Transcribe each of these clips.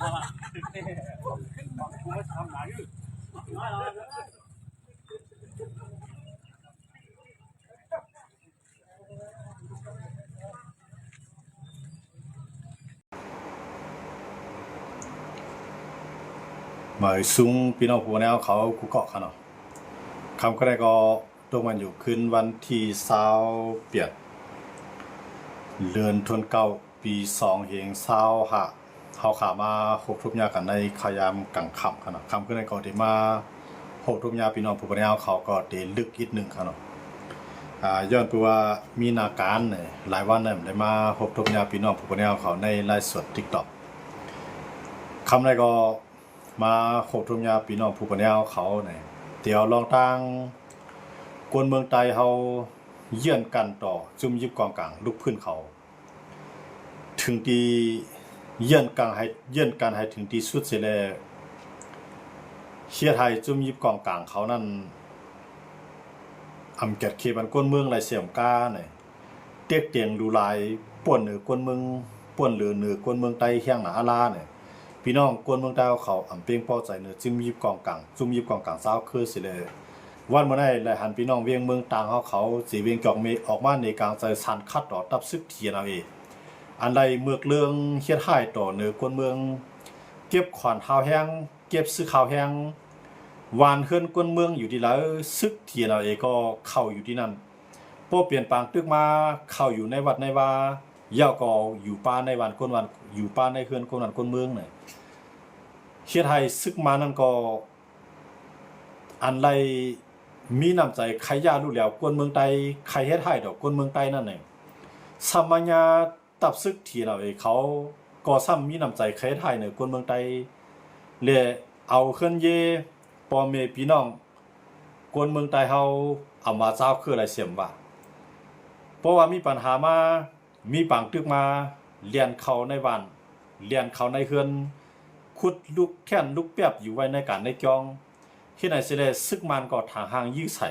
หมายซุ้งพี่น้องผู้แนวเขาคุเกาะกันเนาะคำก็ได้ก็ตรงมันอยู่ขึ้นวันที่20เปียดเดือนธันวาคมปี2เฮง20หะเขาขามาหกทุบยากันในขยามกังคำกันเนาะคำก็ได้ก็ได้มาหกทุบยาพี่น้องผู้แนวเขาก็ได้ลึกอีกหนึ่งกันเนาะย้อนไปว่ามีนาการเนี่ยหลายวันเนี่ยได้มาหกทุบยาพี่น้องผู้แนวเขาในไลฟ์สด TikTok คำได้ก็มาโคทุมยาพี่น้องผู้ปนแนวเขาเนี่ยเดี๋ยวลองตั้งกวนเมืองไทยเขาเยื่อนกันต่อจุ่มยิบกองกลางลุกพื้นเขาถึงที่เยื่อนกันให้ถึงที่สุดเสียแล้วเชียร์ไทยจุ่มยิบกองกลางเขานั่นอำเกิดเคบันกวนเมืองไรเสียมก้าเนี่ยเตียกเตียงดูลายป่วนเหนือกวนเมืองป่วนเหนือกวนเมืองไทยเฮียงหนาอาลาเนี่ยพี่น้องกวนเมืองดาวเขาอำเพียงพอใจเนื้อจุ่มยิบกองกลางเศร้าคือสิเลยวันเมื่อไหร่เลยหันพี่น้องเวียงเมืองต่างเขาสีเวียงจอกมีออกมาในกลางใจสันคัดต่อตับซึกเทียนเอาเองอันใดเมือกเรื่องเฮ็ดให้ต่อเนื้อกวนเมืองเก็บขวานข้าวแห้งเก็บซื้อข้าวแห้งวานเคลื่อนกวนเมืองอยู่ที่แล้วซึกเทียนเอาเองก็เข้าอยู่ที่นั่นพอเปลี่ยนปางตึกมาเข้าอยู่ในวัดในวาเย่าก็อยู่ป้าในวันกวนวันอยู่ป้าในเคลื่อนกวนวันกวนเมืองเนี่ยเฮ็ดให้ซึกมานั่นก็อันไรมีน้ำใจใครยารู้แล้วกวนเมืองไทยใครเฮ็ดให้ดอกกวนเมืองไทยนั่นเองสมัญญาตับซึกที่เราเขาก็ซ้ำมีน้ำใจใครเฮ็ดให้เนี่ยกวนเมืองไทยเลยเอาเคลื่อนเยพ่อแม่พี่น้องกวนเมืองไทยเฮาเอามาเจ้าคืออะไรเสียมว่าเพราะว่ามีปัญหามามีปังตึกมาเรียนเขาในบ้านเรียนเขาในเฮือนขุดลูกแค่นลูกแป๊บอยู่ไว้ในการในจองที่ไหนสิได้ซึกมันก็ทางห่างยื้อใส่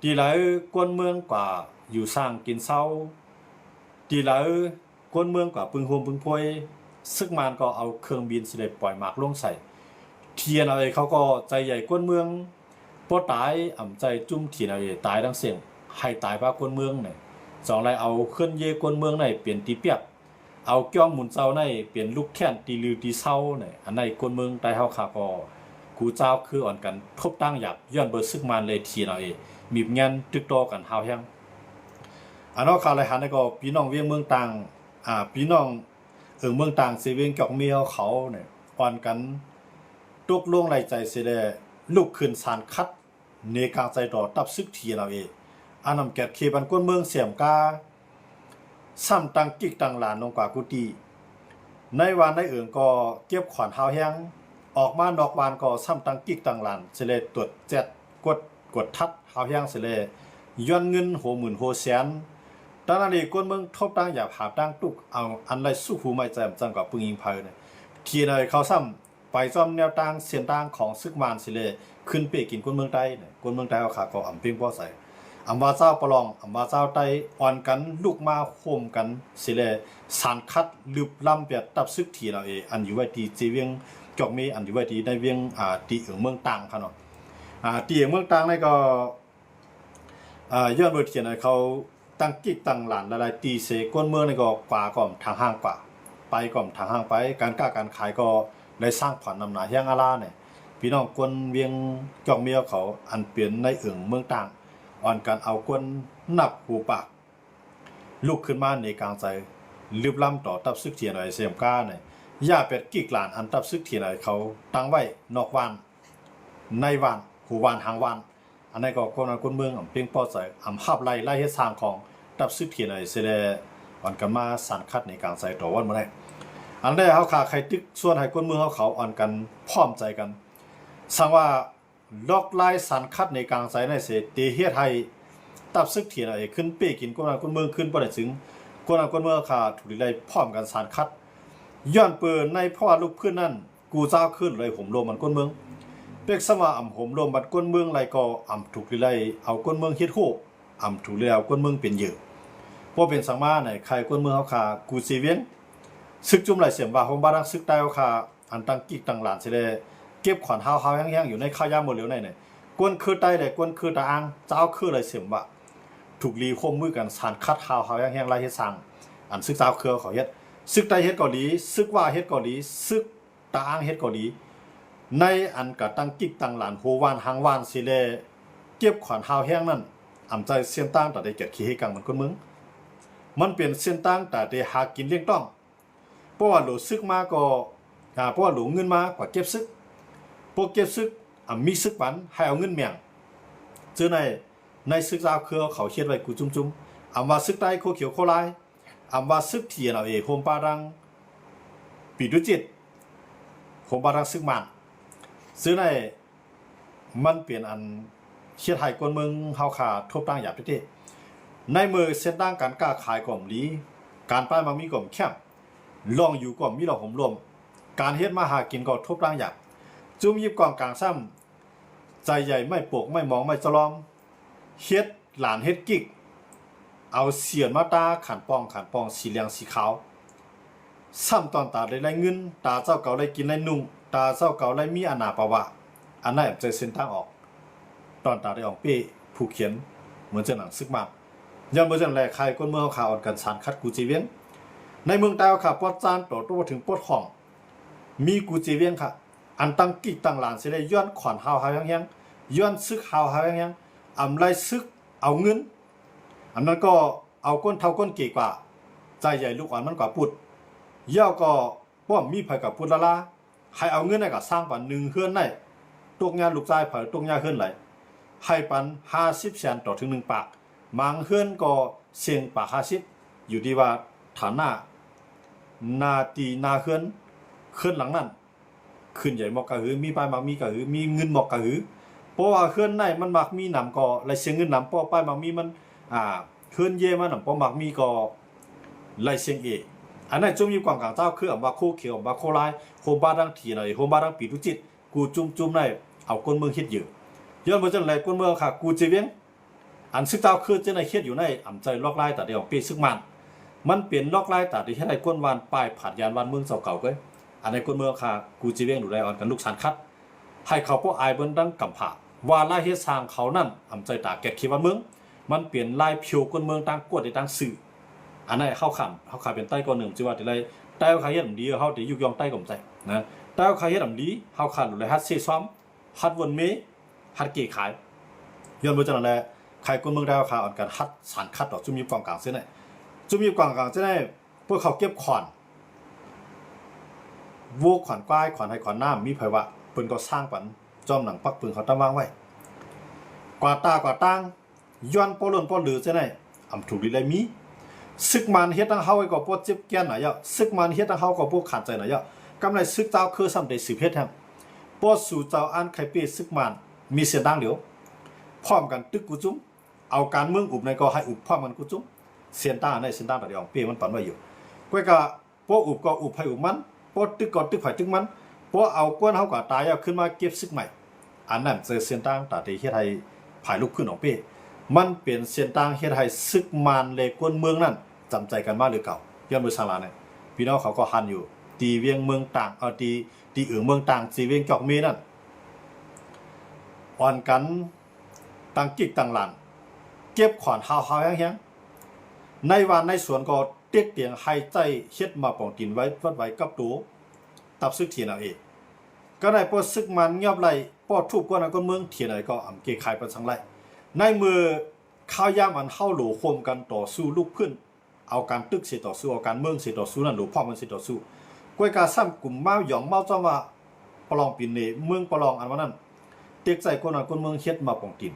ดีหลายกวนเมืองกว่าอยู่สร้างกินเศร้าดีหลายกวนเมืองกว่าปึงโฮมปึงพวยซึกมันก็เอาเครื่องบินสิได้ปล่อยหมากลงใส่เทียนอะไรเขาก็ใจใหญ่กวนเมืองบ่ตายอ่ำใจจุ่มเทียนอะไรตายทั้งเสียงให้ตายเพราะกวนเมืองเนี่ยสองไรเอาเคลื่อนเยกวนเมืองในเปลี่ยนตีเปียกเอาเกี้ยวหมุนเจ้าในเปลี่ยนลูกแค้นตีลือตีเศร้าเนี่ยอันในกวนเมืองไต้เฮาขาก็กูเจ้าคืออ่อนกันทบตั้งหยับย้อนเบอร์ซึกมันเลยทีเอาเองมีเงินตึกโตกันเฮาแฮงอันนอกข่าวไรหันก็พี่น้องเวียงเมืองต่างพี่น้องเมืองต่างสิเวียงจอกเมียวเขาเนี่ยอ่อนกันตกลงไรใจสิได้ลุกขึ้นสารคัดในกลางใจต่อตับซึกทีเอาเองอันนำแก่เคบันกวนเมืองเสียมกาซ้ำตังกิกตังหลานลงกว่ากุฏิในวันในก็เก็บขวานเฮาแฮงออกมานอกวานก็ซ้ำตังกิกตังหลานเสเลตรวจแจดกดทัดเฮาแฮงเสเลย้อนเงิน60,000 600,000ตั้งนั้นนี่กวนเมืองทบตั้งอย่าหาตั้งตุกเอาอันไรสู้หูไม่แจ่มจังกับปึงยิงไผเนี่ยทีในเขาซ้ำไปซ่อมแนวตั้งเสียนตั้งของซึกมานเสเลขึ้นไปกินกวนเมืองใต้เนี่ยกวนเมืองใต้เอาขาก็อำเพียงบ่ใส่อำว่าเจ้าประลองอำว่าเจ้าไตอ่อนกันลูกมาโคมกันสิเลสารคัดลึบล้ำเปียดตับซึกทีเราอันอยู่ไว้ที่จีเวียงจอกมีอันอยู่ไว้ที่ในเวียงที่เมืองต่างค่ะเนาะที่เมืองต่างนี่ก็ย้อนเบอร์เทียนเขาตั้งกิกตั้งหลานหลายๆตีเสกวนเมืองนี่ก็กว่าก่อมทางห้างกว่าไปก่อมทางห้างไปการค้าการขายก็ได้สร้างขวัญนำหนาเฮียงอาลาเนี่ยพี่น้องกวนเวียงจอกมีเขาอันเปลี่ยนในเมืองต่างอ่อนกันเอากวนนับหูปากลุกขึ้นมาในกลางใจลืบล้ำต่อตับซึกเทียนอะไรเสียมก้าเนี่ยย่าเป็ดกิกหลานอันตับซึกเทียนอะไรเขาตั้งไว้นอกวานในวานหูวานหางวานอันนี้ก็คนเมืองเพียงพอใจหับไล่เฮ็ดสร้างของตับซึกเทียนอะไรเสด็จอ่อนกันมาสันคัดในกลางใจต่อวันเมื่อไรอันได้เขาขาใครตึกส่วนให้คนเมืองเขาอ่อนกันพร้อมใจกันสั่งว่าลอกไล่สันคัดในกลางใจในเสตเฮ็ดให้ตับซึกเทียนอะไรขึ้นเป้กินคนเมืองขึ้นบ่ได้ถึงคนเมืองขาถูกไล่พร้อมกันสันคัดย้อนเปิดในเพราะว่าลูกเพื่อนนั่นกูเจ้าขึ้นเลยผมโลมันคนเมืองเป็กสว่าผมโลบัดคนเมืองไรก็ถูกไล่เอาคนเมืองเฮ็ดโหถูกแล้วคนเมืองเป็นเยอะเพราะเป็นสังมาไหนใครคนเมืองเขาขากูสิเวียน ซึกจุ่มไหลเสียมว่าโฮมบ้านซึกใต้เอาค่ะอันตั้งกิกตั้งหลานสิเลยเก็บขวัญเฮาๆแห้งๆอยู่ในข้าวยามหมดเหลียวในเนี่ยกวนคือใต้เลยกวนคือตาอังเจ้าคือไหลเสียมว่าถูกรีคมมือกันสารคัดเฮาๆแห้งๆไล่เฮ็ดสั่งอันซึกเจ้าคือเขาเฮ็ดซึกใต้เฮ็ดเกาหลีซึกว่าเฮ็ดเกาหลีซึกตาอังเฮ็ดเกาหลีในอันกะตั้งกิกตั้งหลานโฮวานหางวานสิเลยเก็บขวัญเฮาแห้งนั่นอำใจเสียนตั้งแต่ได้เกิดขี้ให้กังมันคนมึงมันเป็นเส้นตั้งแต่ได้หากินเลี้ยงต้องเพราะว่าหลูซึกมาก็เพราะว่าหลูเงินมากว่าเก็บซึกพวกเก็บซึกมีซึกปันให้เอาเงินเมียงเจอในซึกดาวเครือเขาเขียนไว้กูจุ่มว่าซึกใต้โคเขียวโคลายว่าซึกเทียนเอาโฮมปารังปีดุจิตโฮมปารังซึกมันซื้อในมันเปลี่ยนอันเชียดไทยกวนเมืองเฮาขาทบตั้งหยาบเต้ในมือเส้นตั้งการกล้าขายก่อมลีการป้ายมามีก่อมแคบลองอยู่ก่อมมีเราผมรวมการเฮ็ดมาหากินก็ทบตั้งหยาบจุ่มยิบกองกลางซ้ำใจใหญ่ไม่ปกไม่มองไม่จลอมเฮ็ดหลานเฮ็ดกิกเอาเสียนมาตาขันปองสีเหลืองสีขาวซ้ำตอนตาได้เงินตาเจ้าเก่าได้กินได้นุ่งตาเจ้าเก่าได้มีอนาปะวะอันนั้นใจเส้นตั้งออกตอนตาได้ออกเป้ผู้เขียนเหมือนจะหนังซึกมากย้อนเมื่อจังแรกใครก้นเมืองข่าวอ่อนกันสารคัดกูจีเวียงในเมืองใต้ค่ะปอดจานต่อตัวถึงปอดห้องมีกูจีเวียงค่ะอันตั้งกิกตั้งหลานเสียได้ย้อนขวัญหาวแห้งย้อนซึกหาวแห้งไรซึกเอาเงินอันนั้นก็เอาก้นเท่าก้นเกี่กว่าใจใหญ่ลูกอ่อนมันกว่าปุดเย่าก็ป้อมมีไผกับปุดละให้เอาเงินให้กับสร้างปันหนึ่งเฮือนได้ตกงานลูกชายไผตกงานเฮือนไหลให้ปัน50 แสนต่อถึง1 ปากบางเฮือนก็เสียงปาก50อยู่ที่ว่าฐานะนาตีนาเฮือนหลังนั้นขึ้นใหญ่หมอกกะหือมีป้ายมักมีกะหือมีเงินหมอกกะหือเพราะว่าเฮือนในมันมักมีหนำก็ไล่เสียงเงินหนำเพราะป้ายมักมีมันเฮือนเย่มันหนำเพราะมักมีก็ไล่เสียงอันนั้นจุ่มอยู่กว่างกลางเจ้าคือว่าโคเขียวว่าโคลายโฮมบ้านดังทีหน่อยโฮมบ้านดังปีทุจิตกูจุ่มในเอาก้นเมืองเฮ็ดอยู่ย้อนบ่จังได๋ก้นเมืองค่ะกูจิเวียงอันซึกเจ้าคือจะในเฮ็ดอยู่ในอำใจลอกลายแต่เดียวปีซึกมันเปลี่ยนลอกลายแต่ที่ให้ได้ก้นวานป้ายผ่านยานวานเมืองเก่าเก้ยอันในก้นเมืองค่ะกูจิเวียงดูได้อ่อนกันลูกสารคัดให้เขาพวกอายเบิ่นดังกำผาว่าลายเฮ็ดสร้างเขานั่นอำใจตาแกะคิดว่าเมืองมันเปลี่ยนลายผิวก้นเมืองต่างกวดได้ต่างสื่ออันนั้นเข้าขันเป็นใต้ก่อนหนึ่งจิว่าได้ใต้เขาเฮ็ดดีเขาได้ยุกยองใต้ก่อมใจนะใต้เขาเฮ็ดดีเขาขันดูได้ฮัดเซซ้อมฮัดวนเมฮัดเก๋ขายย้อนบ่จังนั้นแหละใครก้นเมืองได้ข่าวอ่อนกันฮัดสารคัดดอกจุ่มมีกองกลางเส้นได้จุ่มมีกองกลางเส้นได้พวกเขาเก็บขวัญวัวขวัญก้ายขวัญให้ขวัญน้ำมีไผว่าเพิ่นก็สร้างปันจอมหนังปักปืนเขาตั้งวางไว้กว่าตากว่าตั้งย้อนป้อล้นป้อหรือเส้นได้อำถูกดีเลยมีซึกมันเฮ็ดทั้งเฮาก็ปวดเจ็บแก่นหน่อยอ่ะซึกมันเฮ็ดทั้งเฮาก็ปวดขาดใจหน่อยอ่ะกำไรซึกเจ้าคือสำได้10เฮ็ดแฮมปวดสู่เจ้าอันไข่เป้ซึกมันมีเสียงดังเดี๋ยวพร้อมกันตึกกูจุ้มเอาการเมืองอุบในก็ให้อุบพร้อมกันกูจุ้มเสียงดังในเสียงดังแต่เดียวเป้มันปั่นไว้อยู่ก้อยก็ปวดอุบก็อุบให้อุบมันปวดตึกก็ตึกไผตึกมันปวดเอาก้นเฮาก็ตายเอาขึ้นมาเก็บซึกใหม่อันนั้นเจอเสียงดังแต่ที่เฮ็ดให้ผายลุกขึ้นของเป้มันเปลี่ยนเสียงดังเฮ็ดให้ซึกมันเลยก้นเมืองนั่นจำใจกันมาหรือเก่าย้อนมือสาราเนี่ยพี่น้องเขาก็หันอยู่ตีเวียงเมืองต่างตีเมืองต่างตีเวียงจอกเมนั่นอ่อนกันตั้งกิกตั้งหลันเก็บขวานหาวแห้งในวันในสวนก็เตียกเตียงให้ใจเฮ็ดมาป้องตินไว้วัดไว้กับตัวตับซึกเทียนเอาเองก็ได้ปอซึกมันเงียบไหลปอทุบก้นก้นเมืองเทียนอะไรก็เกขายประสังไรในมือข้าวยามอันเข้าหลูโคมกันต่อสู้ลูกขึ้นเอาการตึกเสียต่อสู้เอาการเมืองเสียต่อสู้นั่นหรือพ่อมันเสียต่อสู้กวยกาซ้ำกลุ่มเมาหยองเมาจ้าว่าปลองปีนเนเมืองปลองอันว่านั้นเตียกใจคนนั้นคนเมืองเฮ็ดมาป้องติน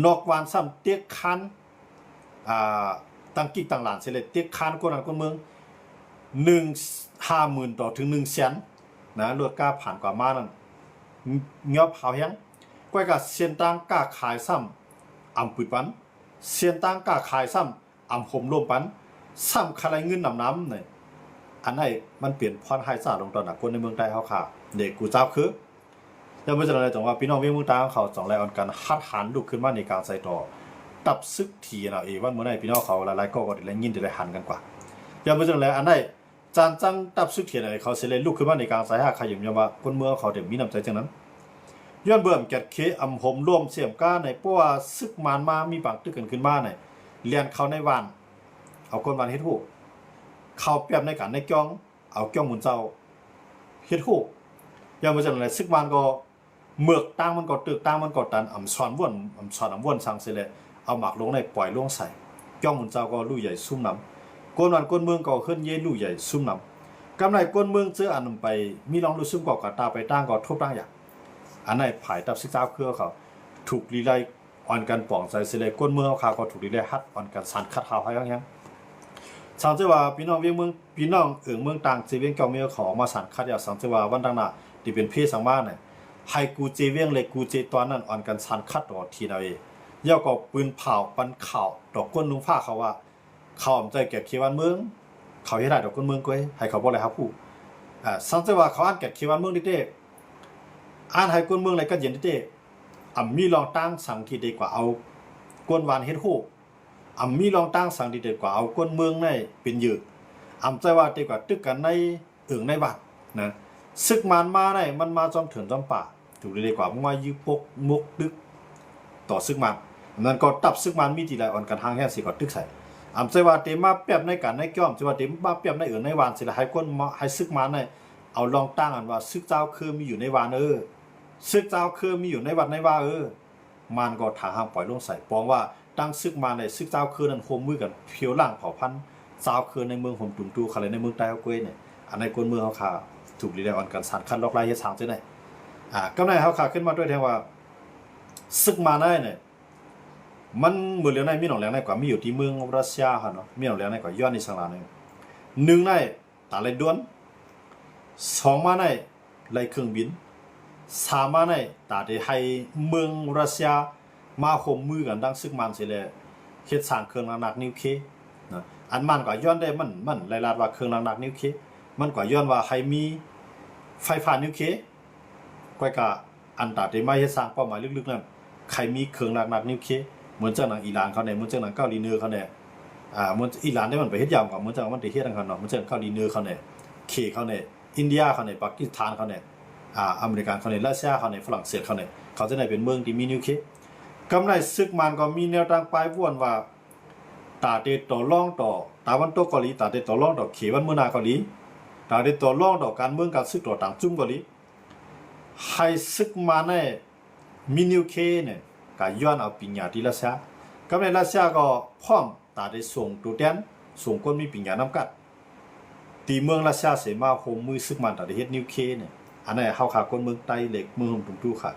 นอกวานซ้ำเตียกคันตั้งกิกตั้งหลานเสร็จเตียกคันคนนั้นคนเมือง150,000ต่อถึง100,000นะรถกล้าผ่านกว่ามานั่นเงียบหาวแฮงกวยกาเสียนตังกล้าขายซ้ำอำปุดปันเสียนตังกล้าขายซ้ำอำผมรวมปันซ้ำคลายเงินน้ำเนี่ยอันไหนมันเปลี่ยนพรให้ซาลงตอนหนักคนในเมืองใต้เขาค่ะเด็กกูเจ้าคือแต่เมื่อจะอะไรจังว่าพี่น้องเมืองใต้เขาสองรายอ่อนกันฮัดหันลุกขึ้นมาในการใส่ต่อตับซึกทีนะว่าเมื่อไหร่พี่น้องเขาหลายๆก็ได้ยินได้หันกันกว่าอย่าเมื่อจะอะไรอันไหน จานจังตับซึกเถียนอะไรเขาเสเลยลุกขึ้นมาในกลางสายหาขยิมยามว่าคนเมืองเขาเดี๋ยวมีน้ำใจจังนั้นย้อนเบิ่มแกดเคอำหมร่วมเสียมก้าในเพราะว่าซึกมานมามีบางตึกกันขึ้นมาเนี่ยเรียนเขาในวานเอาก้นวานเฮ็ดฮู้เขาเปรียบในการในจ้องเอาจ้องหมุนเจ้าเฮ็ดฮู้ยามว่าจังได๋ซึกมานก็เมือกตั้งมันก็ตึกตั้งมันก็ตันอำสอนว่นอำสอนอำว่นสั่งเสิเลยเอาหมากลงในปล่อยลงใส่จ้องหมุนเจ้าก็ลู่ใหญ่ซุ่มน้ำก้นวันก้นเมืองก็ขึ้นเย่ลู่ใหญ่ซุ่มน้ำกำไรก้นเมืองเจออันไปมีลองรู้ซึมก็กะตาไปตั้งก็ทุบตั้งอย่างอันไหนผายตับซึกเจ้าเครือเขาถูกลีไลอ่อนกันป่องใจเสเลยก้นเมืองเขาก็ถูกลีไลฮัดอ่อนกันสันคัดเท้าให้ยังสังเจว่าพี่น้องเวียงเมืองพี่น้องเมืองต่างเจเวียงเก่าเมียขอมาสันคัดอย่าสังเจว่าวันดังน่ะที่เป็นพี่สังบ้านเนี่ยให้กูเจเวียงเลยกูเจตอนนั้นอ่อนกันสันคัดต่อทีนาเอย่าก็ปืนเผาปันข่าวดอกก้นลุงผ้าเขาว่าเขาใจแก่เขียววันเมืองเขาให้ได้ดอกก้นเมืองก้อยให้เขาบอกอะไรครับผู้สังเจว่าเขาอ่านแก่เขียววันเมืองดิเด้อ่านให้ก้นเมืองอะไรก็เย็นดิเด้มีลองตั้งสังทีดีกว่าเอาก้นวานเฮ็ดโฮมีลองตั้งสังทีดีกว่าเอาก้นเมืองในเป็นยืดใจว่าดีกว่าตึกกันในในวัดนะซึกมันมาได้มันมาจอมเถื่อนจอมป่าถูกดีกว่ามึงมายืปกมุกดึกต่อซึกมันนั่นก็ตับซึกมันมีทีไรอ่อนกันทางแค่สิก็ตึกใส่ใจว่าเต็มมาเปรียบในการในก้อมใจว่าเต็มมาเปรียบในในวานสิละให้ก้นให้ซึกมันในเอาลองตั้งอันว่าซึกเจ้าคือมีอยู่ในวานซึกเจ้าคือมีอยู่ในวัดในว่ามันก็ถาห้างปล่อยลงใส่ปองว่าตั้งซึกมาในซึกเจ้าคือนั้นโฮมมือกันเพียวล่างเผ่าพันธุ์เจ้าคือในเมืองโฮมตุ่มตูคาเลยในเมืองใต้เฮาเกยเนี่ยอันในคนเมืองเฮาขาถูกลีได้อ่อนกันสันคันล็อกไล่เฮ็ดสางจังได๋กำไรเฮาขาขึ้นมาด้วยแทว่าซึกมาได้เนี่ยมันเมืองเหลียวในมีหนองแหลงในกว่ามีอยู่ที่เมืองรัสเซียหั่นเนาะมีหนองแหลงในกว่าย้อนนี่สังลานึง1ในตาไหลด้วน2มาในไหลเครื่องบิน3มาในตาได้ให้เมืองรัสเซียมาข่มมือกันดังซึกมันสิแลเฮ็ดสร้างเครื่องหนักนิวเคลียร์นะอันมันก็ย้อนได้มันหลายๆว่าเครื่องหนักนิวเคลียร์มันก็ย้อนว่าให้มีไฟฟ้านิวเคลียร์ก้อยก็อันตาได้มาเฮ็ดสร้างเป้าหมายลึกๆนั้นใครมีเครื่องหนักนิวเคลียร์เหมือนจังหนังอิหร่านเขาเนี่ยเหมือนจังหนังเกาหลีเหนือเขาเนี่ยเหมือนอิหร่านได้มันไปเฮ็ดยามกับเหมือนจังมันได้เฮ็ดทางเขาเนาะเหมือนจังเกาหลีเหนือเขาเนี่ยเคเขาเนี่ยอินเดียเขาเนี่ยปากีสถานเขาเนี่ยอเมริกันเขาเนี่ยรัสเซียเขาเนี่ยฝรั่งเศสเขาเนี่ยเขาจะได้เป็นเมืองที่มีนิวเคลียร์กำไรซึกมันก็มีแนวทางปลายว่นว่าตาเตต่อรองต่อตาวันตกเกาหลีตาเตต่อรองต่อเขวันเมืองนาเกาหลีตาเตต่อรองต่อการเมืองการซึกต่อต่างจุ่มเกาหลีให้ซึกมันในมีนิวเคลียร์เนี่ยก็ย้อนเอาปัญญาที่รัสเซียกำไรรัสเซียก็พร้อมตาได้ส่งตัวแทนส่งคนมีปัญญานำกันตีเมืองรัสเซียเสมาโฮมมือซึกมันตาได้เฮ็ดนิวเคลียร์เนี่ยอันนั้นเฮาขาคนเมืองใต้เหล็กเมืองตุ่มตู้ค่ะ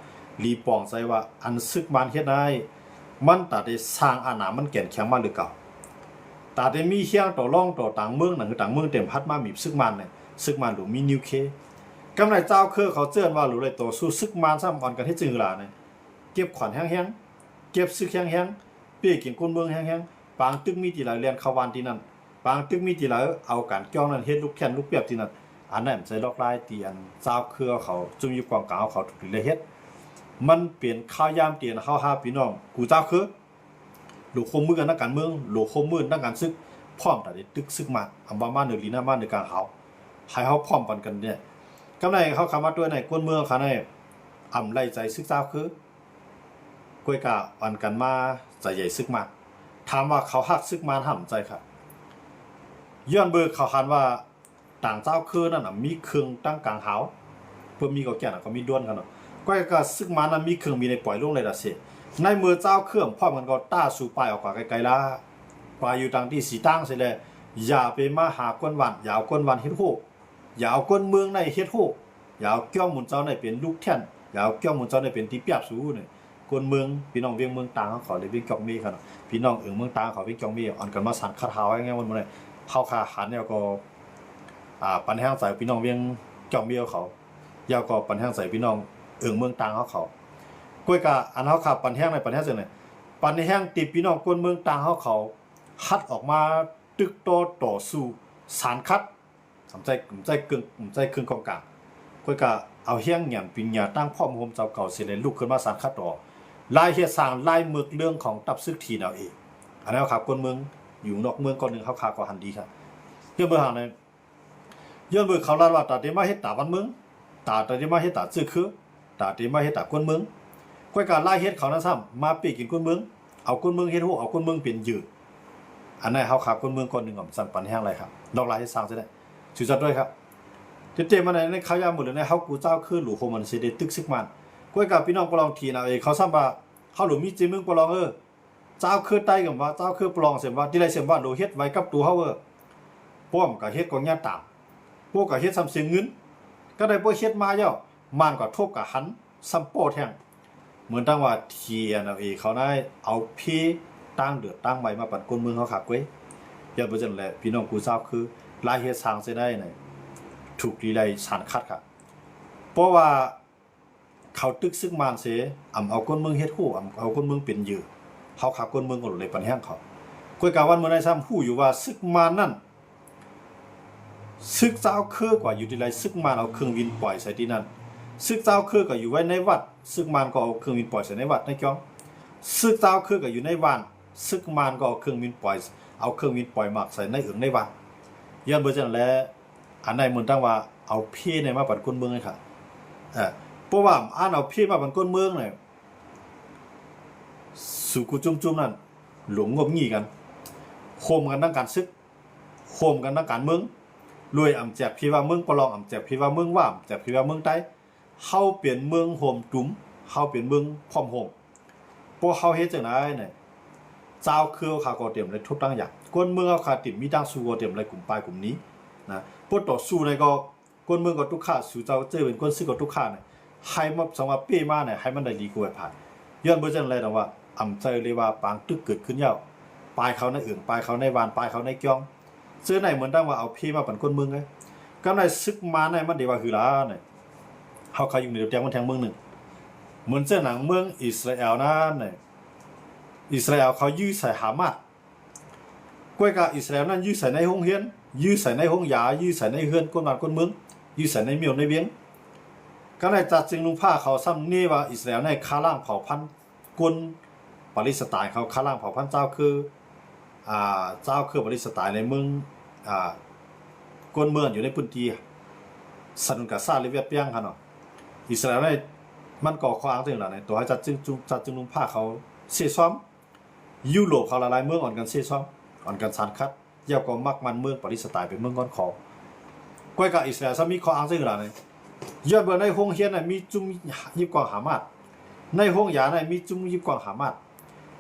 รีปองใจว่าอันซึกมันเฮ็ดได้มันตาได้สร้างอาณามันแก่นแข็งมาหรือเก่าตาได้มีเฮียงต่อรองต่อต่างเมืองนั่นคือต่างเมืองเต็มพัดมามีซึกมันเนี่ยซึกมันหรือมีนิวเคลียร์กำไรเจ้าคือเขาเจื้อนว่าหรือเลยต่อสู้ซึกมันซ้ำอ่อนกันเฮ็ดจึงล่ะเนี่ยเก็บขวัญแห้งๆเก็บซึกแห้งๆเปี้ยกินคนเมืองแห้งๆปางตึกมีที่หลายเรียนเข้าวันที่นั่นปางตึกมีที่หลายเอาการจ้องนั้นเฮ็ดลูกแค้นลูกเปียบที่นั่นอันนั้นใส่ลอกลายเตียนเจ้าเครือเขาจุ่มอยู่กองกลางเขาถูกเลยเฮ็ดมันเปลี่ยนข้าวยามเตียนข้าวหาพี่น้องกูเจ้าคือหลูกคมมือกันนักการเมืองหลูกคมมือนักการซึกพร้อมแต่ได้ตึกซึกมาอำบ้ามาเหนือลีหน้ามาในกลางเฮาให้เฮาพร้อมปันกันเนี่ยกำไรเขาคำว่าด้วยในก้นเมืองเขาในไล่ใจซึกเจ้าคือกล้วยกะปันกันมาใจใหญ่ซึกมาถามว่าเขาฮักซึกมาห่ำใจค่ะย้อนเบิกเขาคันว่าต่างเจ้าคือนั่นน่ะมีเครื่องตั้งกลางเฮาเพิ่นมีก็แก่น่ะก็มีด้วนกันเนาะก้อยก็ซึกมานั้นมีเครื่องมีในปล่อยลงเลยล่ะสิในมือเจ้าเครื่องพร้อมกันก็ต้าสู่ปลายออกกว่าไกลๆล่ะปลายอยู่ทางที่สีตั้งสิแลอย่าไปมาหาก้นวันอย่าเอาก้นวันเฮ็ดโฮอย่าเอาก้นเมืองในเฮ็ดโฮอย่าเอาเกี้ยวหมุนเจ้าในเป็นลูกแท่นอย่าเอาเกี้ยวหมุนเจ้าในเป็นที่เปียบสู้นี่คนเมืองพี่น้องเวียงเมืองต่างเขาเลยเวียงจอกมีครับพี่น้องเมืองต่างเขาเวียงจอกมีอ่อนกันมาสั่นคาถาไว้ไงมันเลยเข้าคาหันเนี่ยก็ปันแห้งใส่พี่น้องเวียงจอกมีเขายาวก็ปันแห้งใส่พี่น้องเมืองต่างเขากล้วยกะอันเขาขับปันแห้งในปันแห้งจังได๋ปันแห้งติดพี่น้องคนเมืองต่างเขาคัดออกมาตึกโตต่อสู้สารคัดสำใจเครื่องกองกลางกล้วยกะเอาเฮียงหยันปิญญาตั้งพร้อมโฮมเจ้าเก่าสิเลยลุกขึ้นมาสารคัดต่อลายเฮ็ดสร้างลายเมืองเรื่องของตับซึกทีเอาเองอันนั้นครับคนเมืองอยู่นอกเมืองก่อนนึงเขาขาก็หันดีครับเพื่อเมื่อหาใน ย้อนเบิกเขาลาว่าตาเตมาเฮ็ดตาวันมึงตาเตมาเฮ็ดตาจื้อคือตาเตมาเฮ็ดตากวนมึงก้อยการไล่เฮ็ดเขานะซ้ำมาปีกินกวนมึงเอากวนมึงเฮ็ดฮู้เอากวนมึงเป็นยืดอันนั้นเฮาขับกวนมึงก่อนนึงสั่นปันแห้งไรครับดอกลายให้สร้างซะได้สุดจัดด้วยครับเตมาในเขายามหมดเลยในเฮากูเจ้าคือหลูโคมันสิได้ตึกซึกมันก้อยกับพี่น้องปลองทีนะเขาซ้ำว่าเฮาหลูมีจิมึงปลองเจ้าคือใต้กับว่าเจ้าคือปลองเสียว่าที่ไรเสียว่าโดเฮ็ดไว้กับตัวเฮาป้อมก็เฮ็ดก็แง่ตามพวกก็เฮ็ดซ้ำเสียงเงินก็ได้บ่เฮ็ดมาย่อมันก็ทบกับหันซ้ำโป้แท่งเหมือนตั้งว่าเทียนเขาได้เอาพี่ตั้งเดือดตั้งใหม่มาปัดคนเมืองเขาขักไว้อย่าบ่จังแหละพี่น้องกูทราบคือลายเฮ็ดสร้างสิได้น่ะถูกดีไลสารคัดครับเพราะว่าเขาตึกซึกมานเสเอาคนเมืองเฮ็ดฮู้เอาคนเมืองเป็นยือเฮาขับคนเมืองก็เลยปันแห้งเขาก้อยกาวันเมื่อใดซ้ำฮู้อยู่ว่าซึกมานนั่นซึกเจ้าคือกว่าอยู่ที่ไรซึกมานเอาเครื่องบินปล่อยใส่ที่นั่นซึกเจ้าคือก็อยู่ไว้ในวัดซึกมานก็เอาเครื่องบินปล่อยใส่ในวัดในจ้องซึกเจ้าคือก็อยู่ในบ้านซึกมานก็เอาเครื่องบินปล่อยเอาเครื่องบินปล่อยหมักใส่ในในวัดย้อนเบอร์จังแล้วอันใดเหมือนตั้งว่าเอาพี่ในมาปัดก้นเมืองเลยค่ะเพราะว่าอ่านเอาพี่มาปัดก้นเมืองเนี่ยสู่กุจุ่มๆนั่นหลงงบงี้กันโคมกันทั้งการซึกโคมกันทั้งการเมืองรวยแจกพี่ว่าเมืองปลองแจกพี่ว่าเมืองว่าแจกพี่ว่าเมืองใต้เฮาเปลี่ยนเมืองโฮมจุ๋มเฮาเปลี่ยนเมืองพร้อมโฮมพวกเฮาเฮ็ดจังได๋เนี่ยเจ้าคือเขาก็เตรียมเลยทุกตั้งอย่างก้นเมืองเขาขาติมีตั้งสู้ก็เตรียมเลยกลุ่มปลายกลุ่มนี้นะพวกต่อสู้ในก็ก้นเมืองก็ทุกข้าสู่เจ้าเจอเป็นก้นซื้อก็ทุกข้าเนี่ยให้มาสำหรับปี้มาเนี่ยให้มันได้ดีกว่าผ่านย้อนบ่จังได๋ดอกว่าใจเลยว่าปางตึกเกิดขึ้นยาวปลายเขาในอึ่งปลายเขาในวานปลายเขาในจ้องซื้อไหนเหมือนตั้งว่าเอาพี่มาปั่นก้นเมืองเลยกำไรซึกมาในมันดีว่าคือล้าเนี่ยเขาอยู่ในเดียวมันแทงเมืองหนึ่งเหมือนเจ้าหนังเมืองอิสราเอลนั่นเนี่ยอิสราเอลเขายื้อใส่ฮามาสก้อยกับอิสราเอลนั่นยื้อใส่ในห้องเฮียนยื้อใส่ในห้องยายื้อใส่ในเฮือนก้นบ้านก้นเมืองยื้อใส่ในเมียวในเวียงกำไรจัดจึงลุงผ้าเขาซ้ำนี่ว่าอิสราเอลในค้าล่างเผ่าพันธุ์ก้นปาเลสไตน์เขาค้าล่างเผ่าพันธุ์เจ้าคือเจ้าคือปาเลสไตน์ในเมืองก้นเมืองอยู่ในพื้นที่สนุนกับซาลิเวียเปียงค่ะเนาะอิสราเอลในมันก่อข้ออ้างตัวอย่างไรตัวให้จัดจึงลุงผ้าเขาเสียซ้อมยุโรปเขาละลายเมืองอ่อนกันเสียซ้อมอ่อนกันสารคัดเย่าก็มักมันเมืองปาเลสไตน์เป็นเมืองก้อนขอก้อยกับอิสราเอลมีข้ออ้างตัวอย่างไรยอดเบอร์ในห้องเฮียนมีจุ่มยิบกองหามาดในห้องยามีจุ่มยิบกองหามาด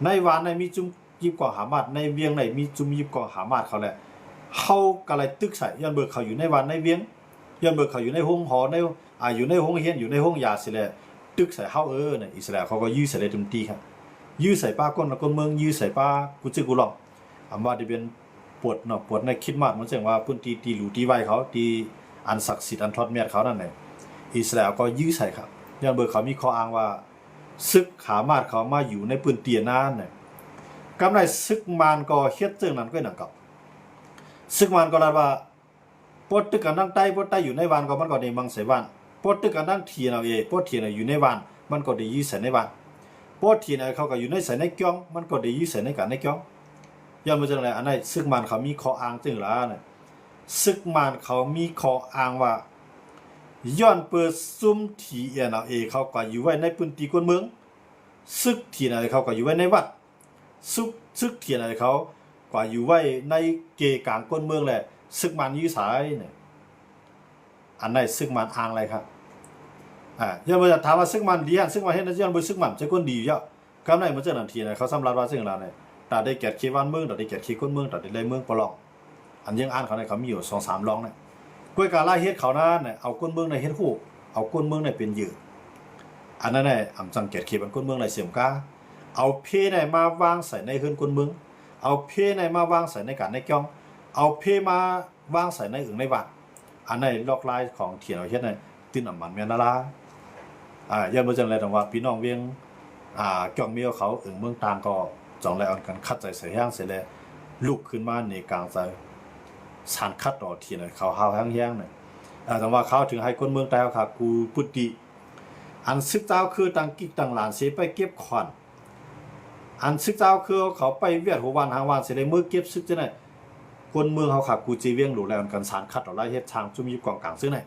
ในวานมีจุ่มยิบกองหามาดในเวียงมีจุ่มยิบกองหามาดเขาแหละเขาก็เลยตึกใส่ย้อนเบิกเขาอยู่ในวันในเวียงย้อนเบิกเขาอยู่ในห้องหอในอยู่ในห้องเฮียนอยู่ในห้องยาสิแหละตึกใส่เฮาเนี่ยอิสราเอลเขาก็ยื้อใส่ได้เต็มที่ครับยื้อใส่ป้าก้นแล้วก้นเมืองยื้อใส่ป้ากุจิกุหลองว่าที่เป็นปวดเนาะปวดในคิดมากมันแสดงว่าพื้นที่ตีหลูตีไว้เขาตีอันศักดิ์สิทธิ์อันทอดเมียดเขานั่นแหละอิสราเอลก็ยื้อใส่ครับย้อนเบิกเขามีข้ออ้างว่าซึกขามาดเขามาอยู่ในพื้นที่นั้นเนี่ยกำไรซึกมานก็เฮ็ดจังนั้นก็หนังกับซึกมันก็ลาว่าปดตึกกันนั่งใต้ปดใต้อยู่ในวานก็มันก็ได้มังใส่วานปดตึกกันนั่งเทียนเอาปดเทียนอยู่ในวานมันก็ได้ยื้อใส่ในวานปดเทียนเขาก็อยู่ในใส่ในจ้องมันก็ได้ยื้อใส่ในกันในจ้องย้อนมาจังไรอันนั้นซึกมันเขามีข้ออ้างจังล่ะเนี่ยซึกมันเขามีข้ออ้างว่าย้อนเปิดซุ่มเทียนเอาเขาก็อยู่ไว้ในพื้นที่คนเมืองซึกเทียนเขาก็อยู่ไว้ในวัดซึกเทียนเขากว่าอยู่ไว้ในเกกลางก้นเมืองแหละซึกมันยื้อสายเนี่ยอันไหนซึกมันอ้างอะไรครับย้อนมาถามว่าซึกมันดีอันซึกมันเฮ็ดย้อนบ่ซึกมันจะคนดีเยอะกำไรมันจะนั่นทีนะเขาสำรับว่าซึ่งเราเนี่ยตาได้แก่เขตบ้านเมืองตาได้แก่เขตก้นเมืองตาได้เลยเมืองปลองอันยังอ่านเขาเนี่ยเขามีอยู่ 2-3 รองเนี่ยก้อยการไล่เฮ็ดเขานั้นเนี่ยเอาก้นเมืองในเฮ็ดฮู้เอาก้นเมืองในเป็นยืออันนั้นเนี่ยสังเกตเขตบ้านก้นเมืองในเสียมกาเอาเพในมาวางใส่ในเฮือนก้นเมืองเอาเพในมาวางใส่ในการในจ้องเอาเพมาวางใส่ในอึ่งในวัดอันในลอกลายของเถียนเอาเฮ็ดในติ้นมันแม่นลาย้อนบ่จังได๋ต้องว่าพี่น้องเวียงจ้องเมียวเขาอึ่งเมืองต่างก็จองแล้วอันกันคัดใจใส่แห้งเสร็จแล้วลุกขึ้นมาในกลางใจสารคัดต่อเถียนเขาหาวแห้งๆน่ะแต่ว่าเขาถึงให้คนเมืองใต้เขากูพุทธิอันซึกเจ้าคือตั้งกิ๊กตั้งหลานสิไปเก็บขวัญอันซึกเจ้าคือเขาไปเวียดหัววันหางวันเสร็จเลยมือเก็บซึกจังได๋ คนเมืองเขาค่ะกูจีเวียงหลูแลกันสารคัดเอาไล่เฮ็ดทางจุ่มยิบกองกลางซึ่งไหน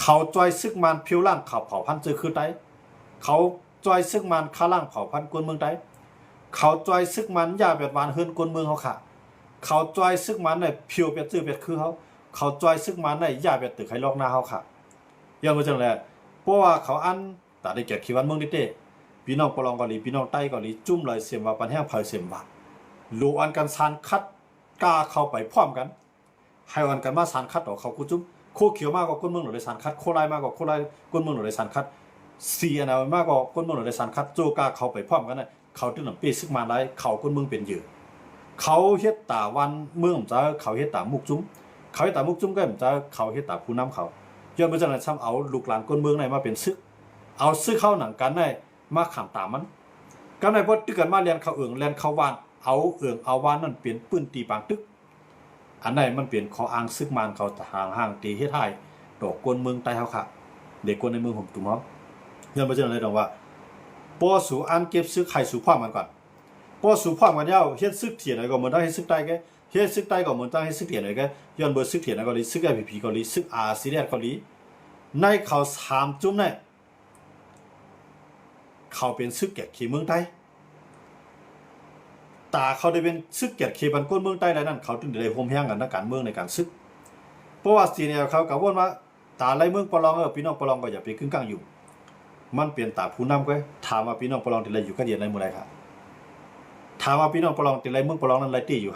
เขาจอยซึกมันผิวล่างเขาเผาพันธุ์เจอคือไตเขาจอยซึกมันข้าล่างเผาพันธุ์กวนเมืองไตเขาจอยซึกมันยาเป็ดหวานเฮิรนกวนเมืองเขาค่ะเขาจอยซึกมันในผิวเป็ดจื้อเป็ดคือเขาจอยซึกมันในยาเป็ดตึกให้ลอกหน้าเขาค่ะย่อมาจังแหละเพราะว่าเขาอันแต่ได้เกียรติขีวันเมืองนิเต้พี่น้องปลองเกาหลีพี่น้องใต้เกาหลีจุ่มเลยเสียมว่าปันแห้งเผาเสียมว่าลูอันกันสารคัดกาเข้าไปพร้อมกันให้อันกันมาสารคัดออกเขากูจุ่มโคเขียวมากกว่าก้นเมืองหรือสารคัดโคไลมากกว่าโคไลก้นเมืองหรือสารคัดเสียนะมากกว่าก้นเมืองหรือสารคัดโจกาเข้าไปพร้อมกันน่ะเขาตึ้งหนังปีซึกมาได้เขาก้นเมืองเป็นเหยื่อเขาเฮ็ดตาวันเมืองจะเขาเฮ็ดตามุกจุ้มเขาเฮ็ดตามุกจุ้มก็จะเขาเฮ็ดตาผู้นำเขาย้อนมาจากนั้นซ้ำเอาลูกหลานก้นเมืองไหนมาเป็นซึกเอาซึกเข้าหนังกันได้มาขามตามมันก็ในพอตึกกันมาเรียนเขาเอืองเรียนเขาวานเอาเอืองเอาวานนั่นเปลี่ยนปืนตีปางตึกอันไหนมันเปลี่ยนขออ้างซึกมันเขาห่างตีเฮ็ดให้ดอกกวนเมืองใต้เฮาค่ะเด็กกวนในเมืองผมตุ้มเฮาย้อนมาจากนั้นเลยดอกว่าปอสู่อันเก็บซึกไข่สู่พร้อมกันก่อนปอสู่พร้อมกันยาวเฮ็ดซึกเถียนก็เหมือนได้เฮ็ดซึกใต้แกเฮ็ดซึกใต้ก็เหมือนได้เฮ็ดซึกเถียนก็ย้อนเบอร์ซึกเถียนก็เลยซึก IPP ก็เลยซึกอาซีเรียสก็เลยในเขา3จุ่มเนี่ยเขาเป็นซึกแก่ขี่เมืองใต้ตาเขาได้เป็นซึกแก่ขี่บันก้นเมืองใต้ได้นั่นเขาถึงได้โฮมแห้งกันนักการเมืองในการซึกเพราะว่าสีเนี่ยเขากับว่าตาไรเมืองปลองพี่น้องปลองก็อย่าไปขึ้นกลางอยู่มันเปลี่ยนตาผู้นำก็ถามว่าพี่น้องปลองติไรอยู่ก็เดียนในเมืองไรครับถามว่าพี่น้องปลองติไรเมืองปลองนั้นไรตีอยู่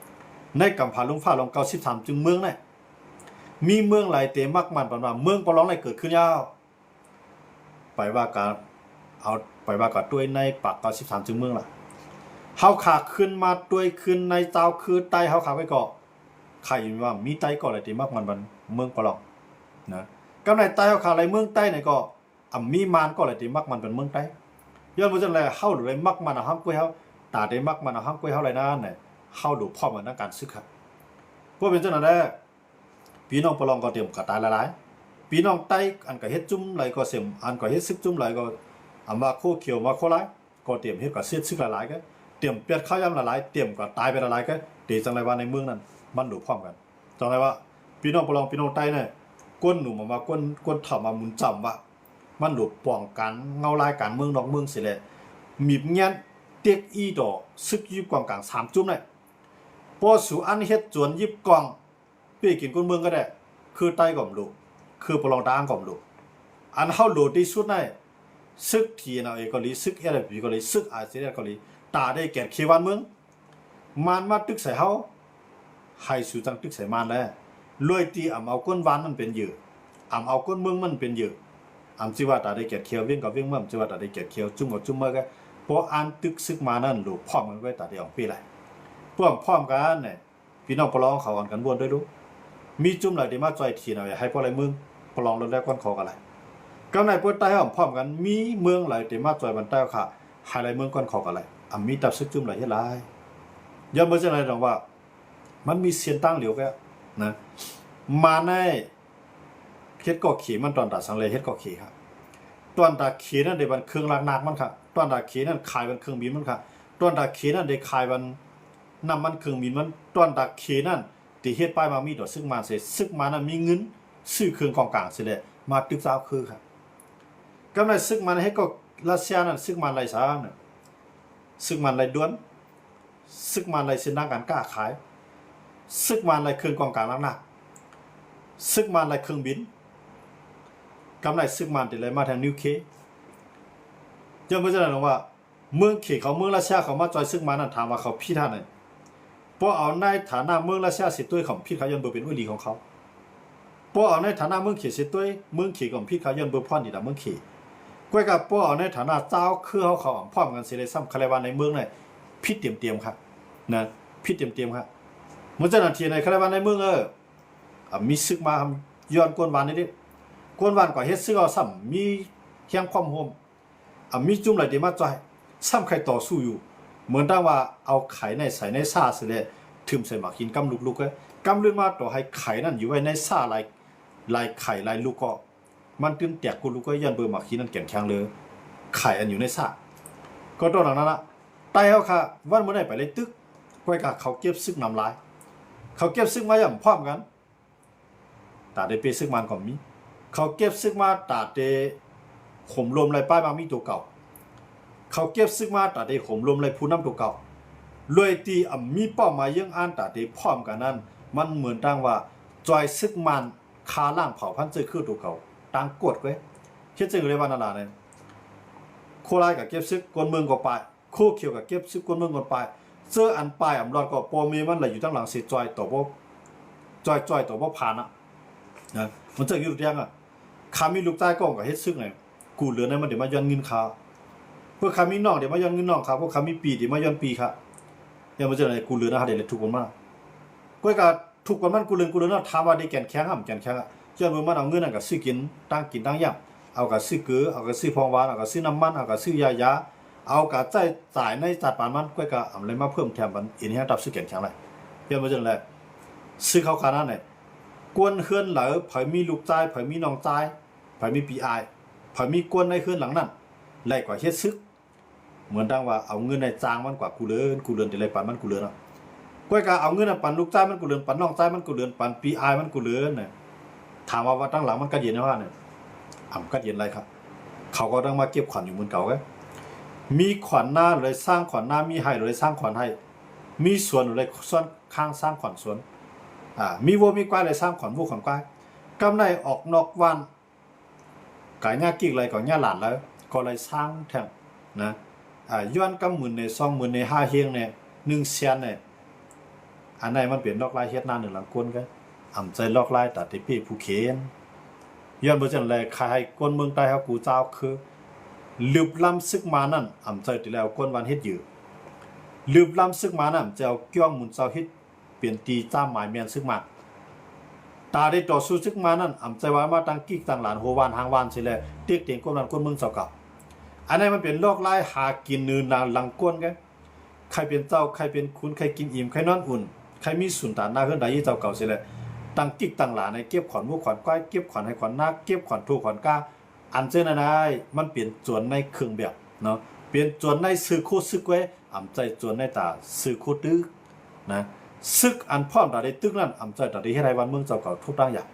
5ในกำพาลุงฟ้าลง93จึงเมืองเนี่ยมีเมืองหลายเตมักมันปานว่าเมืองปลองไรเกิดขึ้นยาวไปว่าการเอาไปว่ากับด้วยในปาก93จึงเมืองล่ะเฮาขาขึ้นมาด้วยขึ้นในเจ้าคือใต้เฮาขาไปเกาะใครว่ามีใต้เกาะอะไรที่มากมันเมืองปลองนะกำในใต้เฮาขาอะไรเมืองใต้ไหนก็มีมานก็อะไรที่มากมันเป็นเมืองใต้ย้อนบ่จังได๋เฮาหรืออะไรมักมันห้ามกล้วยเฮาตาได้มักมันห้ามกล้วยเฮาอะไรนั่นน่ะเฮาดูพร้อมกันในการศึกครับเพราะเป็นจังนั้นแหละพี่น้องปลองก็เตรียมกระตายหลายๆพี่น้องใต้อันก็เฮ็ดจุ่มไหลก็เสียมอันก็เฮ็ดซึกจุ่มไหลก็มาโคเขียวมาโคไลก็เตรียมเฮ็ดกับเสียดซึกหลายๆก็เตรียมเปียดข้าวยำหลายๆเตรียมก็ตายไปหลายๆก็เดี๋ยวจังไรว่าในเมืองนั้นมันดูพร้อมกันจังไรว่าพี่น้องปลองพี่น้องใต้เนี่ยก้นหนุ่มมาก้นถ่ามาหมุนจำว่ามันดูป้องกันเงาลายการเมืองนอกเมืองสิแหละมีเงี้ยเต็กอีดอซึกยิบกองกลาง3จุ่มเนี่ยพอสู่อันเฮ็ดจวนยิบกองพี่กินก้นเมืองก็ได้คือใต้ก่อมดูคือปลองตางก่อมดูอันเฮาโหลดที่สุดได้ซึกทีนะเกาหลีซึกอะไรปีเกาหลีซึกอาเซียนเกาหลีตาได้แก่ขีวันเมืองมันมาตึกใส่เฮาให้สู่จังตึกใส่มันแล้วรวยตีเอาก้นวานมันเป็นเหยื่อเอาก้นเมืองมันเป็นเหยื่อสิว่าตาได้แก่เขียวเวียงกับเวียงเมืองสิว่าตาได้แก่เขียวจุ่มกับจุ่มเมื่อก็เพราะอันตึกซึกมานั่นลูกพร้อมกันไว้ตาได้ออกปีไรพร้อมกันเนี่ยพี่น้องปลองเขาอ่อนกันวนด้วยดูมีจุ่มหลายที่มาจอยทีหน่อยให้พวกอะไรเมืองปลองรถแรกก้อนคอกันอะไรกำในเปิดใต้พร้อมกันมีเมืองหลายที่มาจอยบันใต้ค่ะหาอะไรเมืองก้อนคอกันอะไรมีตับซึกจุ่มหลายที่หลายย้อนมาจากไหนหรอกว่ามันมีเสียนตั้งเหลียวแกนะมาในเฮ็ดก่อขี่มันตอนตาสังเลยเฮ็ดก่อขี่ครับตอนตาขี่นั่นได้บันเครื่องล้างหนักมันค่ะตอนตาขี่นั่นขายบันเครื่องบินมันค่ะตอนตาขี่นั่นได้ขายบันน้ำมันเครื่องบินมันตอนตาขี่นั่นที่เฮ็ดป้ายมามีดอกซึกมาเสร็จซึกมานั้นมีเงินซื้อเครื่องกองกลางเสร็จแล้วมาตึกสาวคือครับกำไรซึกมันให้ก็รัสเซียนั่นซึกมันไรสาเนี่ยซึกมันไรด้วนซึกมันไรเส้นทางการค้าขายซึกมันไรเครื่องกองกลางหนักซึกมันไรเครื่องบินกำไรซึกมันติดไรมาทางนิวเคลียร์ยังไม่ใช่หรอกว่าเมืองเขตเขาเมืองรัสเซียเขามาจอยซึกมันนั่นถามว่าเขาพี่ท่านไหนเพราะเอาในฐานะเมืองรัสเซียสิด้วยของพี่เขายันเบอร์เป็นอุลีของเขาเพราะเอาในฐานะเมืองเขตสิด้วยเมืองเขตของพี่เขายันเบอร์พ่อนี่แหละเมืองเขตก้อยกับเพราะเอาในฐานะเจ้าคือเขาพร้อมกันเสด็จซ้ำคาราวันในเมืองเนี่ยพี่เตรียมครับนะพี่เตรียมครับเมื่อเจ้าหน้าที่ในคาราวันในเมืองมีซึกมาย้อนก้นวานนิดก้นวานก็เฮ็ดซึกเอาซ้ำมีเฮียงความโฮมมีจุ่มหลายเดมาจ่อยซ้ำใครต่อสู้อยู่เหมือนตั้งว่าเอาไข่ในใส่ในซ่าเสร็จถึมใส่หมากหินกำลูกๆก็กำลื่นมาต่อให้ไข่นั่นอยู่ไว้ในซ่าลายไข่ลายลูกก็มันตื่นแตกกูลูกก็ยันเบอร์หมากหินนั่นแก่นแข็งเลยไข่อันอยู่ในซ่าก็ตอนนั้นละไตเฮาค่ะวันเมื่อไหร่ไปเลยตึกก้อยกับเขาเก็บซึกน้ำลาย เขาเก็บซึกมาอย่างพร้อมกันตาได้เปซึกมันก็มีเขาเก็บซึกมาตาได้ข่มรวมไรป้ายมามีตัวเก่าเขาเก็บซึกมาตาได้ข่มรวมไรผู้นำตัวเก่าลอยตีมีเป้าหมายยังอ่านตาได้พร้อมกันนั้นมันเหมือนตั้งว่าจอยซึกมันคาล่างเผ่าพันธุ์เจอคือตัวเก่าตั้งกดไว้เฮ็ดจังเลยว่านั่นล่ะเนี่ยโคราชกับเก็บซึกกวนเมืองก็ไปโคเขียวกับเก็บซึกกวนเมืองก็ไปเสื้ออันปลายรอดก็ปอมีมันไหลอยู่ตั้งหลังสิจอยตัวบ่จอยตัวบ่ผ่านนะมันจะอยู่เรื่องคามีลูกใต้ก้องกับเฮ็ดซึกเนี่ยกูเหลือในมันเดี๋ยวมาย้อนเงินเขาเพื่อคามีน้องเดี๋ยวมาย้อนเงินน้องครับพวกคามีปีเดี๋ยวมาย้อนปีครับยังมันจะไหนกูเหลือนะเดี๋ยวเลยถูกกันมากก้อยกับถูกกันมันกูเหลือนะถามว่าได้แก่นแข็งแก่นแข็งย้อนมือมันเอาเงินนั่นกับซื้อกินตั้งย่ำเอากับซื้อเกลือเอากับซื้อพองหวานเอากับซื้อน้ำมันเอากับซื้อยาเอากับจ่ายในจัดปานมันก้อยกับอะไรมาเพิ่มแถมมันอินให้ดับซื้อแก่นแข็งเลยย้อนมันจะไหนซื้อเขาขนาดไหนกวนเฮือนเหลือเผยมีลูกใจเผยมีน้องใจเผยมีปีอายเผยมีกวนในเฮือนหลังนั้นไล่กว่าเฮ็ดซึกเหมือนดังว่าเอาเงินในจางมันกว่ากูเลือนแต่ไรปันมันกูเลือนก้อยกาเอาเงินปันลูกใจมันกูเลือนปันน้องใจมันกูเลือนปันปีอายมันกูเลือนเนี่ยถามว่าตั้งหลังมันก็เย็นนะว่าเนี่ยก็เย็นไรครับเขาก็ต้องมาเก็บขวัญอยู่เหมือนเก่าไงมีขวัญหน้าเลยสร้างขวัญหน้ามีให้เลยสร้างขวัญให้มีส่วนเลยส่วนข้างสร้างขวัญส่วนมีวัวมีควายเลยสร้างขวัญวัวขวัญควายกำไรออกนอกวันกายหน้ากิ๊กอะไรก่อนหน้าหลานแล้วก็เลยสร้างแทงนะย้อนกำหมื่นใน20,000ใน5เฮียงเนี่ย1 แสนเนี่ยอันไหนมันเปลี่ยนลอกลายเฮ็ดหน้า1 หลังก้นกันใจลอกลายตัดที่พี่ผู้เขียนย้อนบ่จังได๋ใครให้ก้นเมืองใต้เฮากูเจ้าคือลืบล้ำซึกมานั่นใจที่แล้วก้นวันเฮ็ดอยู่ลืบล้ำซึกมานั่นจะเอาเกี้ยงหมุนเจ้าเฮ็ดเปลี่ยนตีจ้าหมายแม่นซึกมาตาได้ต่อสู้ซึกมานั่นใจว่ามาตั้งกิ๊กตั้งหลานโหวานหางวานสิแลเตียกเตียงก้นนั้นก้นเมืองเจ้าเก่าอันนี้มันเป็นโรคไล่หากินนืนนานหลังก้นกันใครเป็นเจ้าใครเป็นคุณใครกินอิ่มใครนอนอุ่นใครมีสุนทานหน้าเฮือนใดยี่เจ้าเก่าสิแหละตั้งกิ๊กตั้งหลานในเก็บขวัญมุกขวัญก้อยเก็บขวัญให้ขวัญนาคเก็บขวัญทูขวัญก้าอันเจนนายมันเปลี่ยนจวนในเครื่องแบบเนาะเปลี่ยนจวนในซื้อโคซึกไว้ใจจวนในตาซื้อโคตึกนะซึกอันพร้อมตาได้ตึกนั่นใจตาได้เฮ็ดให้วันเมืองเจ้าเก่าทุกตั้งอย่า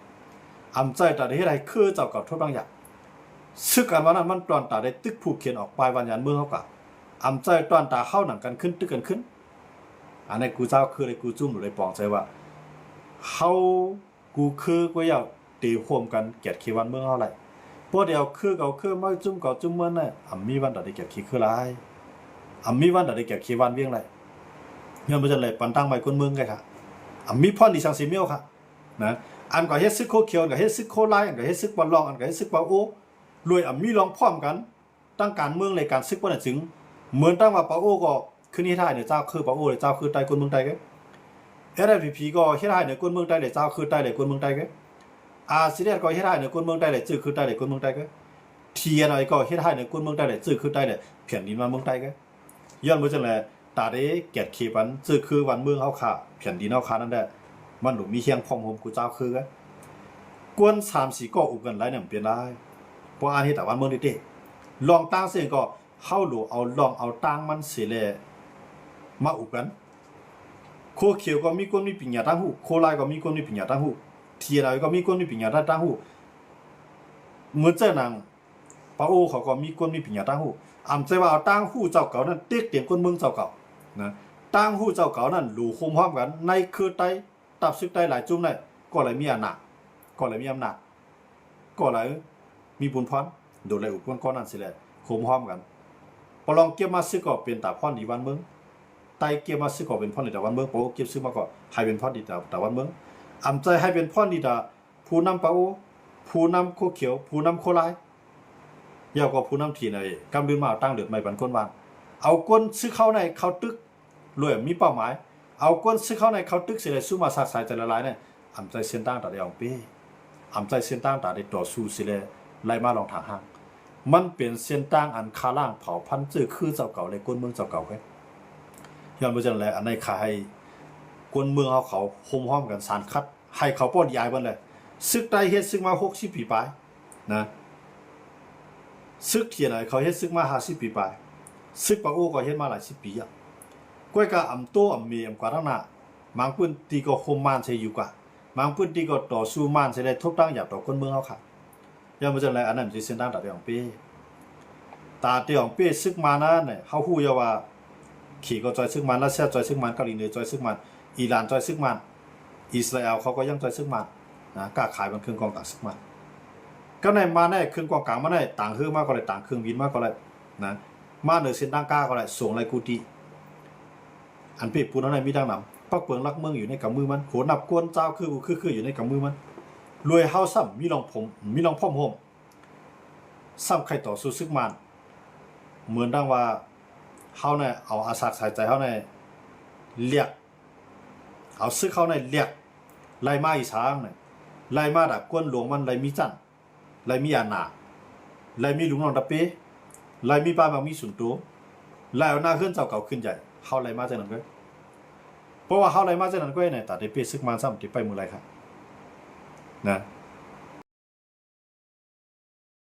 งใจตาได้เฮ็ดให้คือเจ้าเก่าทุกตั้งอย่างซึกอันวันนั้นมันตอนตาได้ตึกผูกเขียนออกปลายวันยันเมืองเฮากะใจตอนตาเข้าหนังกันขึ้นตึกกันขึ้นอันนี้กูเจ้าคือเลยกูจุ่มเลยปองใจว่าเฮากูคือกูอยากตีร่วมกันเกียรติวันเมืองเฮาไหลพวกเดียวคือเก่าคือมาจุ่มเก่าจุ่มเมืองน่ะมีวันตาได้เกียรติคือหลายมีวันตาได้เกียรติวันเวียงไหลเงินบ่จังได๋ปันตั้งไว้คนเมืองไงค่ะมีพรดีสังสิเมียวค่ะนะอันก็เฮ็ดซึกโคเขียวก็เฮ็ดซึกโคลายอันก็เฮ็ดซึกบ่ลองอันก็เฮ็ดซึกบ่โอรวยมีรองพร้อมกันตั้งการเมืองเลยการซึกบ่ได้ถึงเหมือนตั้งว่าปาโอก็คือนี่ท่ายเนี่ยเจ้าคือปาโอเลยเจ้าคือใต้คนเมืองใต้แกFPP ก็เฮ็ดให้เนี่ยคนเมืองใต้เลยเจ้าคือใต้เลยคนเมืองใต้แกCDS ก็เฮ็ดให้เนี่ยคนเมืองใต้เลยจื้อคือใต้เลยคนเมืองใต้แกTNI ก็เฮ็ดให้เนี่ยคนเมืองใต้เลยจื้อคือใต้เลยแผ่นดินมาเมืองใต้แกย้อนบ่จังได๋ตาได้เกียรติขีปันจื้อคือวันเมืองเฮาค่ะแผ่นดินเฮาค่ะนั่นแหละมันดูมีเฮียงพร้อมโฮมกูเจ้าคือกันกวน3-4ก็อุกกันหลายเนี่ยเปลี่ยนได้พออันนี้แต่วันเมืองดิลองตั้งเสียงก็เฮาดูเอาลองเอาตั้งมันสิแลมาอุกกันโคเขียวก็มีคนมีปัญญาตั้งหูโคลายก็มีคนมีปัญญาตั้งหูเทียอะไรก็มีคนมีปัญญาตั้งหูเหมือนเจ้านางปาโอเขาก็มีคนมีปัญญาตั้งหูใจว่าเอาตั้งหูเจ้าเก่านั้นเต็กเตียงคนเมืองเจ้าเก่านะตั้งหูเจ้าเก่านั้นหลู่คุมพร้อมกันในคือใต้ตับซึกใต้หลายจุ่มได้ก็เลยมีอำนาจก็เลยมีบุญพรโดนเลยอุปกรณ์ก้อนนั้นสิแหละคุมพร้อมกันปลองเก็บมาซื้อก็เป็นตาพรดีวันเมืองไตเก็บมาซื้อก็เป็นพรดีตาวันเมืองปาโอเก็บซื้อมาก็ให้เป็นพรดีตาวันเมืองใจให้เป็นพรดีตาผู้นำปาโอผู้นำโคเขียวผู้นำโคลายยาวกว่าผู้นำทีไหนกำดืนมาตั้งเดือดไม่บันก้นวางเอาก้นซื้อเข้าในเขาตึกรวยมีเป้าหมายเอาก้นซื้อเข้าในเขาตึกสิเลยสู้มาสักสายใจละลายเนี่ยใจเส้นตั้งตาได้ออกปีใจเส้นตั้งตาได้ต่อสู้สิเลยไล่มาลองทางห้างมันเป็นเส้นตั้งอันคาล่างเผาพันธุ์จื้อคือเจ้าเก่าเลยก้นเมืองเจ้าเก่าแค่ย้อนไปจังเลยอันในขายก้นเมืองเขาโฮมห้อมกันสารคัดให้เขาป้อนยายเบิ่นเลยซึกใต้เฮ็ดซึกมา60 ปีปลายนะซึกเทียนเขาเฮ็ดซึกมา50 ปีปลายซึกปาโอก็เฮ็ดมาหลาย10 ปีอ่ะก้อยกะโตมีกว่าทั้งหน้า มังปืนตีก็คมมานใช่อยู่กว่ามังปืนตีก็ต่อสู้มานใช่ได้ทุกตั้งหยาบต่อคนเมืองเฮาค่ะย่ามาจังไรอันนั้นสิเส้นทางตาเตียงเป้ตาเตียงเป้ซึกมานะเนี่ยเฮาฮู้อยู่ว่าขี่ก็จอยซึกมันรัสเซียจอยซึกมันเกาหลีเหนือจอยซึกมันอิหร่านจอยซึกมันอิสราเอลเขาก็ยังจอยซึกมันนะกล้าขายมันเครื่องกองกลางซึกมันก็ในมาได้เครื่องกองกลางมาได้ต่างเครื่องมากก็เลยต่างเครื่องบินมากก็เลยนะมาเหนือเส้นทางกล้าก็เลยส่งไรกูตีอันเป้ปูนอะไรมีดังนำปักเปิงรักเมืองอยู่ในกำมือมันโหนับกวนเจ้าคืออยู่ในกำมือมันรวยเฮาซ้ำมีรองพ่อมโฮมซ้ำใครต่อสู้ซึกมันเหมือนดังว่าเฮาเนี่ยเอาอาสาใส่ใจเฮาเนี่ยเรียกเอาซึกเฮาเนี่ยเรียกไล่มาอีสางเนี่ยไล่มาดักกวนหลวงมันไล่มีจันไล่มีอานาไล่มีลุงน้องตะเป้ไล่มีป้าบางมีสุนตัวไล่เอาหน้าขึ้นเจ้าเก่าขึ้นใหญ่เฮาไล่มาจากนั้นก็เพราะว่าเฮาไล่มาจากนั้นก็เนี่ยตัดได้เป้ซึกมันซ้ำที่ไปมือไรครับนะ